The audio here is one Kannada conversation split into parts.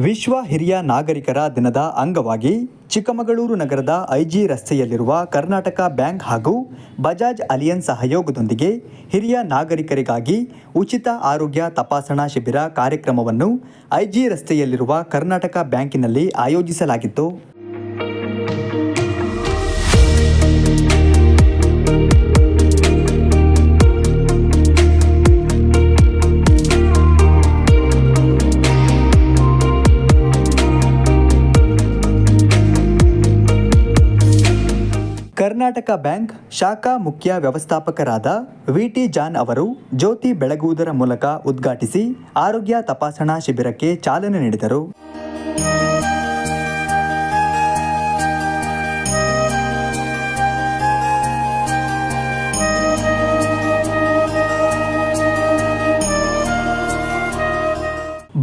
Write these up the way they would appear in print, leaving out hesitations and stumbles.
ವಿಶ್ವ ಹಿರಿಯ ನಾಗರಿಕರ ದಿನದ ಅಂಗವಾಗಿ ಚಿಕ್ಕಮಗಳೂರು ನಗರದ ಐಜಿ ರಸ್ತೆಯಲ್ಲಿರುವ ಕರ್ನಾಟಕ ಬ್ಯಾಂಕ್ ಹಾಗೂ ಬಜಾಜ್ ಅಲಿಯನ್ಸ್ ಸಹಯೋಗದೊಂದಿಗೆ ಹಿರಿಯ ನಾಗರಿಕರಿಗಾಗಿ ಉಚಿತ ಆರೋಗ್ಯ ತಪಾಸಣಾ ಶಿಬಿರ ಕಾರ್ಯಕ್ರಮವನ್ನು ಐಜಿ ರಸ್ತೆಯಲ್ಲಿರುವ ಕರ್ನಾಟಕ ಬ್ಯಾಂಕಿನಲ್ಲಿ ಆಯೋಜಿಸಲಾಗಿತ್ತು. ಕರ್ನಾಟಕ ಬ್ಯಾಂಕ್ ಶಾಖಾ ಮುಖ್ಯ ವ್ಯವಸ್ಥಾಪಕರಾದ ವಿ.ಟಿ. ಜಾನ್ ಅವರು ಜ್ಯೋತಿ ಬೆಳಗುವುದರ ಮೂಲಕ ಉದ್ಘಾಟಿಸಿ ಆರೋಗ್ಯ ತಪಾಸಣಾ ಶಿಬಿರಕ್ಕೆ ಚಾಲನೆ ನೀಡಿದರು.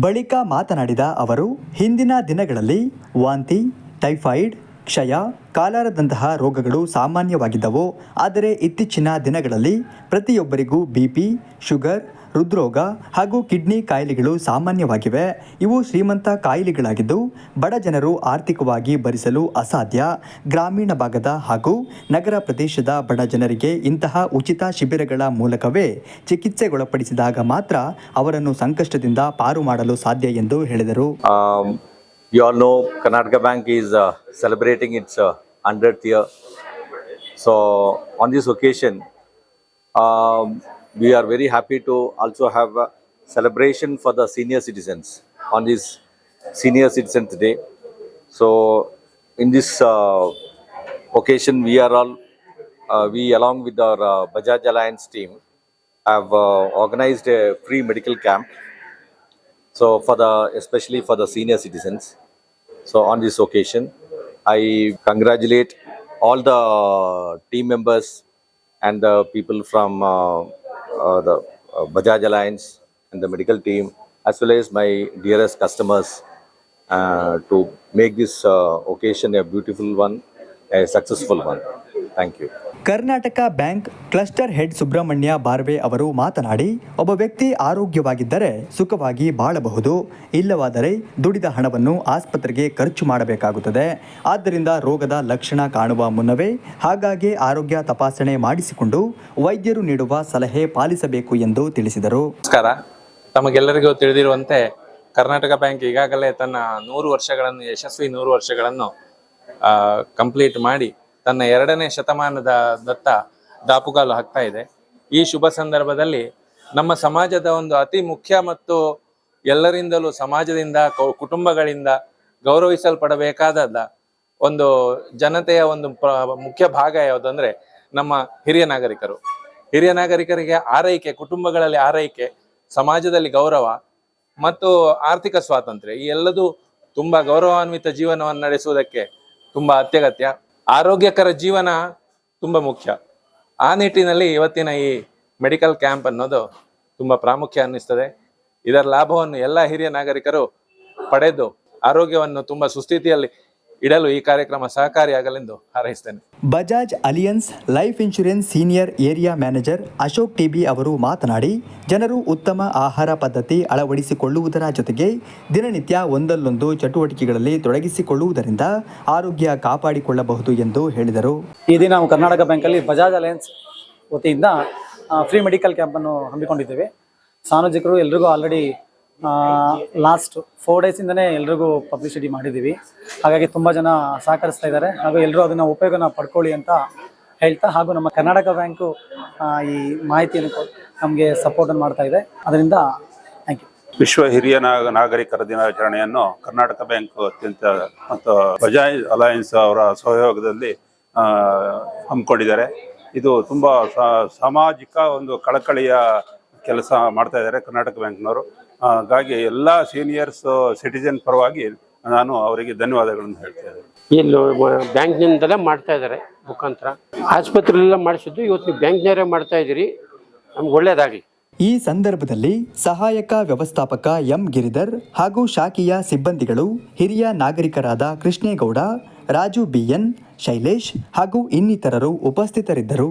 ಬಳಿಕ ಮಾತನಾಡಿದ ಅವರು, ಹಿಂದಿನ ದಿನಗಳಲ್ಲಿ ವಾಂತಿ, ಟೈಫಾಯ್ಡ್, ಕ್ಷಯ, ಕಾಲರದಂತಹ ರೋಗಗಳು ಸಾಮಾನ್ಯವಾಗಿದ್ದವು. ಆದರೆ ಇತ್ತೀಚಿನ ದಿನಗಳಲ್ಲಿ ಪ್ರತಿಯೊಬ್ಬರಿಗೂ ಬಿಪಿ, ಶುಗರ್, ಹೃದ್ರೋಗ ಹಾಗೂ ಕಿಡ್ನಿ ಕಾಯಿಲೆಗಳು ಸಾಮಾನ್ಯವಾಗಿವೆ. ಇವು ಶ್ರೀಮಂತ ಕಾಯಿಲೆಗಳಾಗಿದ್ದು ಬಡ ಜನರು ಆರ್ಥಿಕವಾಗಿ ಭರಿಸಲು ಅಸಾಧ್ಯ. ಗ್ರಾಮೀಣ ಭಾಗದ ಹಾಗೂ ನಗರ ಪ್ರದೇಶದ ಬಡ ಜನರಿಗೆ ಇಂತಹ ಉಚಿತ ಶಿಬಿರಗಳ ಮೂಲಕವೇ ಚಿಕಿತ್ಸೆಗೊಳಪಡಿಸಿದಾಗ ಮಾತ್ರ ಅವರನ್ನು ಸಂಕಷ್ಟದಿಂದ ಪಾರು ಮಾಡಲು ಸಾಧ್ಯ ಎಂದು ಹೇಳಿದರು. You all know Karnataka Bank is celebrating its 100th year. So on this occasion, we are very happy to also have a celebration for the senior citizens on this Senior Citizens Day. So in this occasion, we are all, we along with our Bajaj Alliance team have organized a free medical camp. So especially for the senior citizens. So on this occasion, I congratulate all the team members and the people from the Bajaj Alliance and the medical team, as well as my dearest customers, to make this occasion a beautiful one, a successful one. Thank you. Karnataka bank cluster head Subrahmanya Barve ಅವರು ಮಾತನಾಡಿ, ಒಬ್ಬ ವ್ಯಕ್ತಿ ಆರೋಗ್ಯವಾಗಿದ್ದರೆ ಸುಖವಾಗಿ ಬಾಳಬಹುದು. ಇಲ್ಲವಾದರೆ ದುಡಿದ ಹಣವನ್ನು ಆಸ್ಪತ್ರೆಗೆ ಖರ್ಚು ಮಾಡಬೇಕಾಗುತ್ತದೆ. ಆದ್ದರಿಂದ ರೋಗದ ಲಕ್ಷಣ ಕಾಣುವ ಮುನ್ನವೇ ಹಾಗಾಗಿ ಆರೋಗ್ಯ ತಪಾಸಣೆ ಮಾಡಿಸಿಕೊಂಡು ವೈದ್ಯರು ನೀಡುವ ಸಲಹೆ ಪಾಲಿಸಬೇಕು ಎಂದು ತಿಳಿಸಿದರು. ನಮಸ್ಕಾರ. ತಮಗೆಲ್ಲರಿಗೂ ತಿಳಿದಿರುವಂತೆ ಕರ್ನಾಟಕ ಬ್ಯಾಂಕ್ ಈಗಾಗಲೇ ತನ್ನ 100 ವರ್ಷಗಳನ್ನು ಯಶಸ್ವಿ 100 ವರ್ಷಗಳನ್ನು ಕಂಪ್ಲೀಟ್ ಮಾಡಿ ತನ್ನ 2ನೇ ಶತಮಾನದತ್ತ ದಾಪುಗಾಲು ಹಾಕ್ತಾ ಇದೆ. ಈ ಶುಭ ಸಂದರ್ಭದಲ್ಲಿ ನಮ್ಮ ಸಮಾಜದ ಒಂದು ಅತಿ ಮುಖ್ಯ ಮತ್ತು ಎಲ್ಲರಿಂದಲೂ ಸಮಾಜದಿಂದ ಕುಟುಂಬಗಳಿಂದ ಗೌರವಿಸಲ್ಪಡಬೇಕಾದ ಒಂದು ಜನತೆಯ ಒಂದು ಮುಖ್ಯ ಭಾಗ ಯಾವುದು ಅಂದರೆ ನಮ್ಮ ಹಿರಿಯ ನಾಗರಿಕರು. ಹಿರಿಯ ನಾಗರಿಕರಿಗೆ ಆರೈಕೆ, ಕುಟುಂಬಗಳಲ್ಲಿ ಆರೈಕೆ, ಸಮಾಜದಲ್ಲಿ ಗೌರವ ಮತ್ತು ಆರ್ಥಿಕ ಸ್ವಾತಂತ್ರ್ಯ ಈ ಎಲ್ಲದೂ ತುಂಬ ಗೌರವಾನ್ವಿತ ಜೀವನವನ್ನು ನಡೆಸುವುದಕ್ಕೆ ತುಂಬ ಅತ್ಯಗತ್ಯ. ಆರೋಗ್ಯಕರ ಜೀವನ ತುಂಬ ಮುಖ್ಯ. ಆ ನಿಟ್ಟಿನಲ್ಲಿ ಇವತ್ತಿನ ಈ ಮೆಡಿಕಲ್ ಕ್ಯಾಂಪ್ ಅನ್ನೋದು ತುಂಬ ಪ್ರಾಮುಖ್ಯ ಅನ್ನಿಸ್ತದೆ. ಇದರ ಲಾಭವನ್ನು ಎಲ್ಲ ಹಿರಿಯ ನಾಗರಿಕರು ಪಡೆದು ಆರೋಗ್ಯವನ್ನು ತುಂಬ ಸುಸ್ಥಿತಿಯಲ್ಲಿ ಇಡಲು ಈ ಕಾರ್ಯಕ್ರಮ ಸಹಕಾರಿಯಾಗಲೆಂದು ಹಾರೈಸ್ತೇನೆ. Bajaj Allianz life insurance senior area manager Ashok T B. ಅವರು ಮಾತನಾಡಿ, ಜನರು ಉತ್ತಮ ಆಹಾರ ಪದ್ಧತಿ ಅಳವಡಿಸಿಕೊಳ್ಳುವುದರ ಜೊತೆಗೆ ದಿನನಿತ್ಯ ಒಂದಲ್ಲೊಂದು ಚಟುವಟಿಕೆಗಳಲ್ಲಿ ತೊಡಗಿಸಿಕೊಳ್ಳುವುದರಿಂದ ಆರೋಗ್ಯ ಕಾಪಾಡಿಕೊಳ್ಳಬಹುದು ಎಂದು ಹೇಳಿದರು. ಈ ದಿನ ನಾವು ಕರ್ನಾಟಕ ಬ್ಯಾಂಕಲ್ಲಿ ಬಜಾಜ್ ಅಲಯನ್ಸ್ ವತಿಯಿಂದ ಫ್ರೀ ಮೆಡಿಕಲ್ ಕ್ಯಾಂಪನ್ನು ಹಮ್ಮಿಕೊಂಡಿದ್ದೇವೆ. ಸಾರ್ವಜನಿಕರು ಎಲ್ರಿಗೂ ಆಲ್ರೆಡಿ ಲಾಸ್ಟ್ 4 ಡೇಸಿಂದನೇ ಎಲ್ರಿಗೂ ಪಬ್ಲಿಸಿಟಿ ಮಾಡಿದ್ದೀವಿ. ಹಾಗಾಗಿ ತುಂಬ ಜನ ಸಹಕರಿಸ್ತಾ ಇದ್ದಾರೆ ಹಾಗೂ ಎಲ್ಲರೂ ಅದನ್ನು ಉಪಯೋಗನ ಪಡ್ಕೊಳ್ಳಿ ಅಂತ ಹೇಳ್ತಾ, ಹಾಗೂ ನಮ್ಮ ಕರ್ನಾಟಕ ಬ್ಯಾಂಕು ಈ ಮಾಹಿತಿಯನ್ನು ನಮಗೆ ಸಪೋರ್ಟನ್ನು ಮಾಡ್ತಾ ಇದೆ. ಅದರಿಂದ ಥ್ಯಾಂಕ್ ಯು. ವಿಶ್ವ ಹಿರಿಯ ನಾಗರಿಕರ ದಿನಾಚರಣೆಯನ್ನು ಕರ್ನಾಟಕ ಬ್ಯಾಂಕ್ ಅತ್ಯಂತ ಮತ್ತು ಬಜಾಜ್ ಅಲಯನ್ಸ್ ಅವರ ಸಹಯೋಗದಲ್ಲಿ ಹಮ್ಮಿಕೊಂಡಿದ್ದಾರೆ. ಇದು ತುಂಬ ಸಾಮಾಜಿಕ ಒಂದು ಕಳಕಳಿಯ ಕೆಲಸ ಮಾಡ್ತಾ ಇದ್ದಾರೆ ಕರ್ನಾಟಕ ಬ್ಯಾಂಕ್ನವರು. ಹಾಗಾಗಿ ಎಲ್ಲ ಸೀನಿಯರ್ಸ್ ಸಿಟಿಜನ್ ಪರವಾಗಿ ನಾನು ಅವರಿಗೆ ಧನ್ಯವಾದಗಳನ್ನು ಹೇಳ್ತಾ ಇದ್ದೇನೆ. ಇಲ್ಲಿ ಬ್ಯಾಂಕ್ನಿಂದಲೇ ಮಾಡ್ತಾ ಇದ್ದಾರೆ ಮುಖಾಂತರ, ಆಸ್ಪತ್ರೆಯಲ್ಲೆಲ್ಲ ಮಾಡಿಸಿದ್ದು ಇವತ್ತು ನೀವು ಬ್ಯಾಂಕ್ನವರೇ ಮಾಡ್ತಾ ಇದ್ದೀರಿ. ನಮ್ಗೆ ಒಳ್ಳೇದಾಗಲಿ. ಈ ಸಂದರ್ಭದಲ್ಲಿ ಸಹಾಯಕ ವ್ಯವಸ್ಥಾಪಕ ಎಂ ಗಿರಿಧರ್ ಹಾಗೂ ಶಾಖೆಯ ಸಿಬ್ಬಂದಿಗಳು, ಹಿರಿಯ ನಾಗರಿಕರಾದ ಕೃಷ್ಣೇಗೌಡ, ರಾಜು ಬಿಎನ್, ಶೈಲೇಶ್ ಹಾಗೂ ಇನ್ನಿತರರು ಉಪಸ್ಥಿತರಿದ್ದರು.